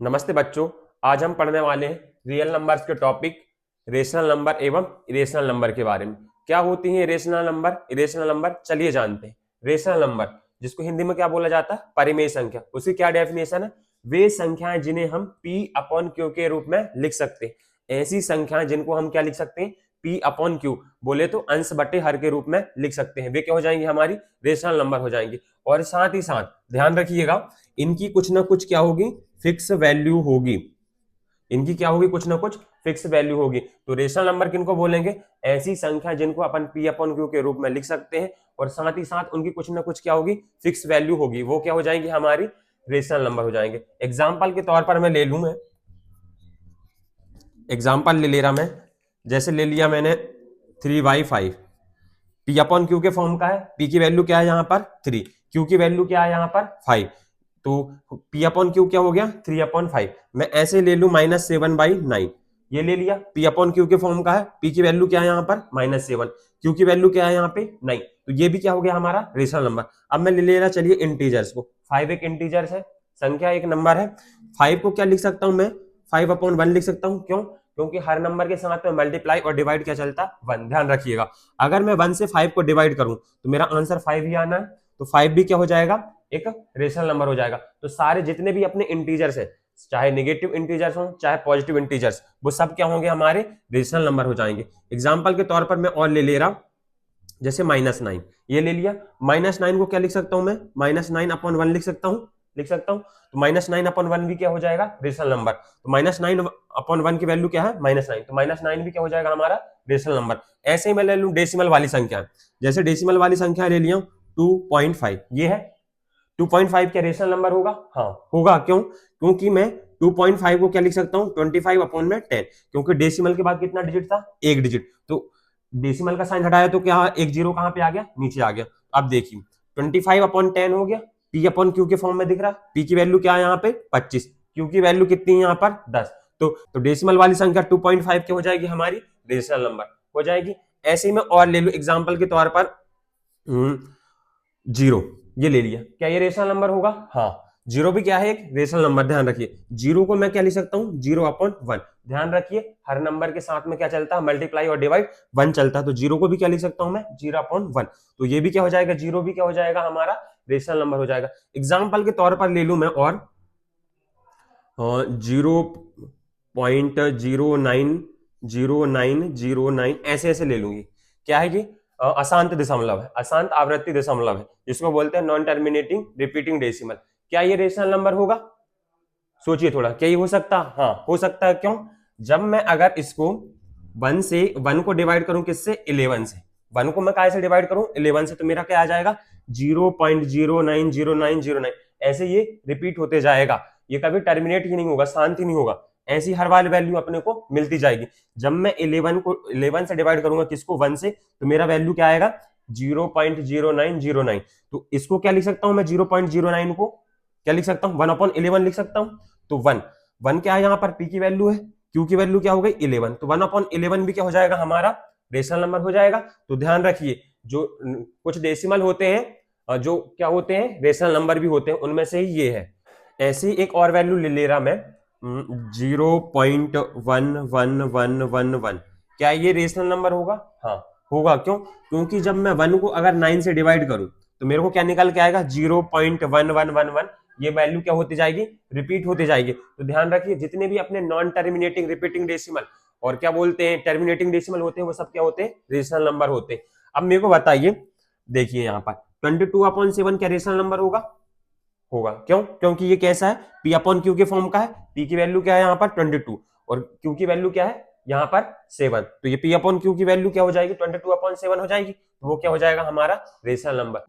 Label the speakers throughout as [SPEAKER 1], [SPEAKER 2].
[SPEAKER 1] नमस्ते बच्चों। आज हम पढ़ने वाले हैं रियल नंबर्स के टॉपिक रेशनल नंबर एवं इरेशनल नंबर के बारे में। क्या होती है रेशनल नंबर, इरेशनल नंबर, चलिए जानते हैं। रेशनल नंबर, जिसको हिंदी में क्या बोला जाता है, परिमेय संख्या, उसकी क्या डेफिनेशन है? वे संख्याएं जिन्हें हम P अपॉन Q के रूप में लिख सकते हैं। ऐसी संख्याएं जिनको हम क्या लिख सकते हैं, P अपॉन Q, बोले तो अंश बटे हर के रूप में लिख सकते हैं। वे क्या हो जाएंगी, हमारी रेशनल नंबर हो जाएंगी। और साथ ही साथ ध्यान रखिएगा, इनकी कुछ ना कुछ क्या होगी, फिक्स वैल्यू होगी। इनकी क्या होगी, कुछ ना कुछ फिक्स वैल्यू होगी। तो रेशनल नंबर किनको बोलेंगे? ऐसी संख्या जिनको अपन P अपॉन Q के रूप में लिख सकते हैं और साथ ही साथ उनकी कुछ ना कुछ क्या होगी, फिक्स वैल्यू होगी। वो क्या हो जाएंगी, हमारी रेशनल नंबर हो जाएंगे। एग्जाम्पल के तौर पर मैं ले लूं, मैं एग्जाम्पल ले रहा मैं, जैसे ले लिया मैंने 3/5। P अपॉन Q के फॉर्म का है। P की वैल्यू क्या है यहाँ पर 3, Q की वैल्यू क्या है यहाँ पर 5। तो P अपॉन Q क्या हो गया 3/5। मैं ऐसे ले लू -7/9, ये ले लिया। P अपॉन Q के फॉर्म का है। P की वैल्यू क्या है यहाँ पर -7, Q की वैल्यू क्या है यहाँ पे 9। तो ये भी क्या हो गया, हमारा रेशनल नंबर। अब मैं ले रहा, चलिए इंटीजर्स को। 5 एक इंटीजर्स है, संख्या एक नंबर है। 5 को क्या लिख सकता हूं मैं, 5/1 लिख सकता हूं। क्यों? क्योंकि हर नंबर के साथ में मल्टीप्लाई और डिवाइड क्या चलता, 1। ध्यान रखिएगा, अगर मैं 1 से 5 को डिवाइड करूं तो मेरा आंसर 5 ही आना है। तो 5 भी क्या हो जाएगा, एक रेशनल नंबर हो जाएगा। तो सारे जितने भी अपने इंटीजर्स है, चाहे नेगेटिव इंटीजर्स हो चाहे पॉजिटिव इंटीजर्स, वो सब क्या होंगे, हमारे रेशनल नंबर हो जाएंगे। एग्जाम्पल के तौर पर मैं और ले रहा, जैसे -9, ये ले लिया। -9 को क्या लिख सकता हूं मैं, -9/1 लिख सकता हूं। तो -9/1 भी क्या हो जाएगा, रेशनल नंबर। तो -9/1 की वैल्यू क्या है, -9। तो -9 भी क्या हो जाएगा, हमारा रेशनल नंबर। ऐसे ही मैं ले लूं डेसिमल वाली संख्या, जैसे डेसिमल वाली संख्या ले लिया 2.5, ये है 2.5। क्या रेशनल नंबर होगा? हाँ होगा। क्यों? क्योंकि मैं 2.5 को क्या लिख सकता हूँ, 25/10, क्योंकि डेसिमल के बाद कितना डिजिट था, एक डिजिट। तो डेसिमल का साइन हटाया तो क्या, एक जीरो कहां पे आ गया, नीचे आ गया। अब देखिए 25/10 हो गया। P अपॉन Q के फॉर्म में दिख रहा। P की वैल्यू क्या है यहाँ पे 25, Q की वैल्यू कितनी है यहाँ पर 10। तो डेसिमल वाली संख्या 2.5 क्या हो जाएगी, हमारी रेशनल नंबर हो जाएगी। ऐसे ही मैं और ले लू एग्जाम्पल के तौर पर 0, ये ले लिया। क्या ये रेशनल नंबर होगा? हाँ, जीरो भी क्या है, एक रेशनल नंबर। ध्यान रखिए, जीरो को मैं क्या लिख सकता हूँ, 0/1। ध्यान रखिए, हर नंबर के साथ में क्या चलता है, मल्टीप्लाई और डिवाइड 1 चलता है। तो जीरो को भी क्या लिख सकता हूं मैं, 0/1। तो ये भी क्या हो जाएगा, जीरो भी क्या हो जाएगा, हमारा रेशनल नंबर हो जाएगा। एग्जाम्पल के तौर पर ले लू मैं और 0.090909 ऐसे ऐसे ले लूंगी। क्या है ये, अशांत दशमलव है, अशांत आवृत्ति दशमलव है, जिसको बोलते हैं नॉन टर्मिनेटिंग रिपीटिंग डेसिमल। क्या ये रेशनल नंबर होगा? सोचिए थोड़ा, क्या ये हो सकता? हाँ हो सकता है। क्यों? जब मैं अगर इसको 1 को डिवाइड करूं, किससे, 11 से। 1 को मैं कैसे डिवाइड करूं, 11 से, तो मेरा क्या आ जाएगा 0.090909। ऐसे ये रिपीट होते जाएगा, ये कभी टर्मिनेट ही नहीं होगा, शांत ही नहीं होगा। ऐसी हर वाली वैल्यू अपने को मिलती जाएगी। जब मैं 11 से डिवाइड करूंगा, किसको, 1 से, तो मेरा वैल्यू क्या आएगा 0.0909। तो इसको क्या लिख सकता हूं मैं, 0.09 को क्या लिख सकता हूं, 1/11 लिख सकता हूं। तो 1 क्या है यहाँ पर, P की वैल्यू है, Q की वैल्यू क्या हो गई 11। तो 1/11 भी क्या हो जाएगा, हमारा रेशनल नंबर हो जाएगा। तो ध्यान रखिए, जो कुछ डेसिमल होते हैं, जो क्या होते हैं, रेशनल नंबर भी होते हैं, उनमें से ही ये है। ऐसी एक और वैल्यू ले रहा मैं 0.11111। क्या ये रेशनल नंबर होगा? हाँ होगा। क्यों? क्योंकि जब मैं 1 को अगर 9 से डिवाइड करूं, तो मेरे को क्या निकल के आएगा 0.1111। ये वैल्यू क्या होती जाएगी, रिपीट होती जाएगी। तो ध्यान रखिए, जितने भी अपने नॉन टर्मिनेटिंग रिपीटिंग डेसिमल और क्या बोलते हैं टर्मिनेटिंग डेसिमल होते हैं, वो सब क्या होते हैं, रेशनल नंबर होते हैं। अब मेरे को बताइए, देखिए यहाँ पर 22/7 क्या रेशनल नंबर होगा? होगा। क्यों? क्योंकि ये कैसा है, P अपॉन Q के फॉर्म का है। P की वैल्यू क्या है यहाँ पर 22 और Q की वैल्यू क्या है यहाँ पर 7। तो ये P अपॉन Q की वैल्यू क्या हो जाएगी, 22/7 हो जाएगी। तो वो क्या हो जाएगा, हमारा रेशनल नंबर।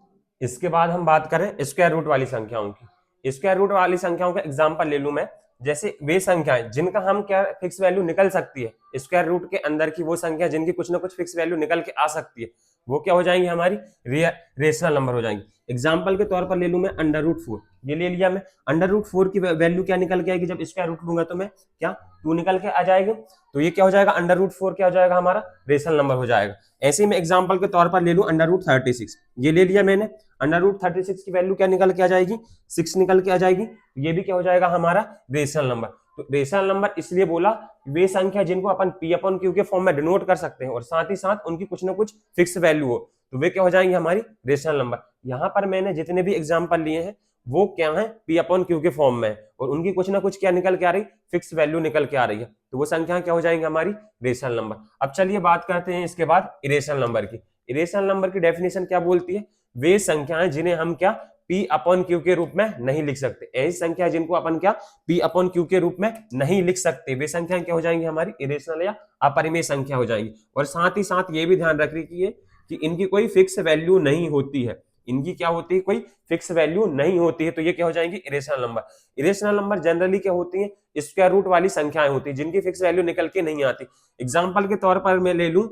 [SPEAKER 1] इसके बाद हम बात करें स्क्वायर रूट वाली संख्याओं की। स्क्वायर रूट वाली संख्याओं का एग्जांपल ले लूं मैं, जैसे वे संख्याएं जिनका हम क्या फिक्स वैल्यू निकल सकती है, स्क्वायर रूट के अंदर की वो संख्या जिनकी कुछ ना कुछ फिक्स वैल्यू निकल के आ सकती है, वो क्या हो जाएंगी, हमारी रेशनल नंबर हो जाएंगी। एग्जाम्पल के तौर पर ले लूं मैं √4, ये ले लिया मैं। √4 की वैल्यू क्या निकल के आएगी, जब स्क्वायर रूट लूंगा तो मैं क्या 2 निकल के आ जाएगी। तो ये क्या हो जाएगा, √4 क्या हो जाएगा, हमारा रेशनल नंबर हो जाएगा। ऐसे ही मैं एग्जाम्पल के तौर पर ले लूं √36, ये ले लिया मैंने। √36 की वैल्यू क्या निकल के आ जाएगी, 6 निकल के आ जाएगी। ये भी क्या हो जाएगा, हमारा रेशनल नंबर। तो रेशनल नंबर इसलिए बोला वे संख्या जिनको अपन पी अपॉन क्यू के फॉर्म में डिनोट कर सकते हैं और साथ ही साथ उनकी कुछ ना कुछ फिक्स वैल्यू हो, तो वे क्या हो जाएंगे हमारी रेशनल नंबर। यहाँ पर मैंने जितने भी एग्जाम्पल लिए हैं वो क्या है पी अपॉन क्यू के फॉर्म में और उनकी कुछ ना कुछ क्या निकल के आ रही, फिक्स वैल्यू निकल के आ रही है, तो वो संख्या क्या हो जाएंगे हमारी रेशनल नंबर। अब चलिए बात करते हैं इसके बाद इरेशनल नंबर की। इरेशनल नंबर की डेफिनेशन क्या बोलती है, वे संख्याएं जिन्हें हम क्या पी अपॉन क्यू के रूप में नहीं लिख सकते, ऐसी संख्या जिनको अपन क्या पी अपॉन क्यू के रूप में नहीं लिख सकते, वे संख्याएं क्या हो जाएंगी हमारी इरेशनल या अपरिमेय संख्या हो जाएंगी। और साथ ही साथ ये भी ध्यान रख रखिए कि इनकी कोई फिक्स वैल्यू नहीं होती है, इनकी क्या होती है कोई फिक्स वैल्यू नहीं होती है, तो ये क्या हो जाएंगी irrational number. Irrational number generally क्या होती है स्क्वायर रूट वाली संख्याएं होती है जिनकी फिक्स वैल्यू निकल के नहीं आती। एग्जांपल के तौर पर मैं ले लूं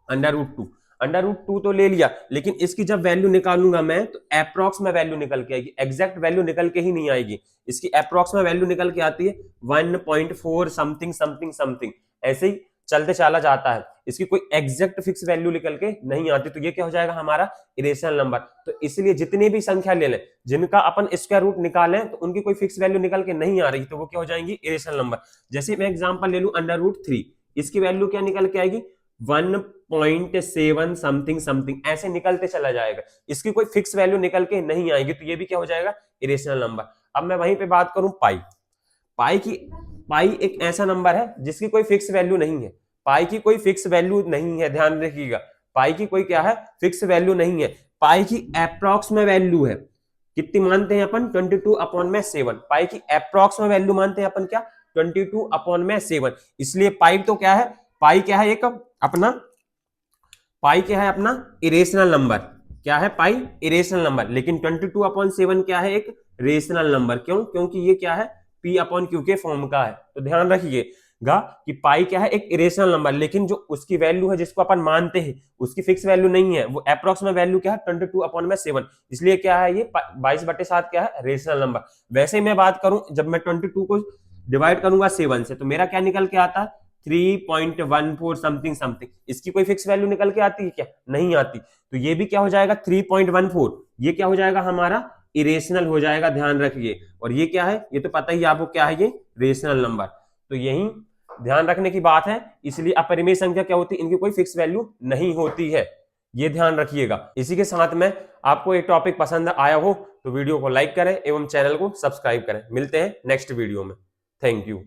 [SPEAKER 1] √2, √2 तो ले लिया, लेकिन इसकी जब वैल्यू निकालूंगा मैं तो अप्रॉक्स में वैल्यू निकल के आएगी, एग्जैक्ट वैल्यू निकल के ही नहीं आएगी, इसकी अप्रॉक्स में वैल्यू निकल के आती है 1.4 समथिंग समथिंग समथिंग, ऐसे ही चलते चला जाता है, इसकी कोई एग्जैक्ट फिक्स वैल्यू निकल के नहीं आती, तो ये क्या हो जाएगा हमारा इरेशनल नंबर। तो इसलिए जितनी भी संख्या ले लें जिनका अपन स्क्वायर रूट निकालें तो उनकी कोई फिक्स वैल्यू निकल के नहीं आ रही, तो वो क्या हो जाएंगी इरेशनल नंबर। जैसे मैं एग्जांपल ले लूं √3, इसकी वैल्यू क्या निकल के आएगी 1.7 समथिंग समथिंग, ऐसे निकलते चला जाएगा, इसकी कोई फिक्स वैल्यू निकल के नहीं आएगी, तो ये भी क्या हो जाएगा इरेशनल नंबर। अब मैं वहीं पे बात करूं पाई एक ऐसा नंबर है जिसकी कोई फिक्स वैल्यू नहीं है, पाई की कोई फिक्स वैल्यू नहीं है, ध्यान रखिएगा, पाई की कोई क्या है फिक्स वैल्यू नहीं है, पाई की अप्रॉक्स में वैल्यू है, कितनी मानते हैं अपन 22/7, पाई की अप्रॉक्स में वैल्यू मानते हैं अपन क्या 22/7, इसलिए पाई तो क्या है, पाई क्या है एक अपना, पाई क्या है अपना इरेशनल नंबर, क्या है पाई इरेशनल नंबर, लेकिन 22/7 क्या है एक रेशनल नंबर, क्यों, क्योंकि ये क्या है पी अपॉन क्यू के फॉर्म का है। तो ध्यान रखिएगा कि पाई क्या है एक इरेशनल नंबर, लेकिन जो उसकी वैल्यू है जिसको अपन मानते हैं उसकी फिक्स वैल्यू नहीं है, वो अप्रॉक्स में वैल्यू क्या है 22/7, इसलिए क्या है ये 22/7 क्या है रेशनल नंबर। वैसे ही मैं बात करूं जब मैं 22 को डिवाइड करूंगा 7 से तो मेरा क्या निकल के आता है 3.14 समथिंग समथिंग, इसकी कोई फिक्स वैल्यू निकल के आती है क्या, नहीं आती, तो ये भी क्या हो जाएगा 3.14, ये क्या हो जाएगा हमारा इरेशनल हो जाएगा, ध्यान रखिए। और ये क्या है, ये तो पता ही आपको क्या है ये रेशनल नंबर, तो यही ध्यान रखने की बात है, इसलिए अपरिमेय संख्या क्या होती है इनकी कोई फिक्स वैल्यू नहीं होती है, ये ध्यान रखिएगा। इसी के साथ में आपको एक टॉपिक पसंद आया हो तो वीडियो को लाइक करें एवं चैनल को सब्सक्राइब करें, मिलते हैं नेक्स्ट वीडियो में, थैंक यू।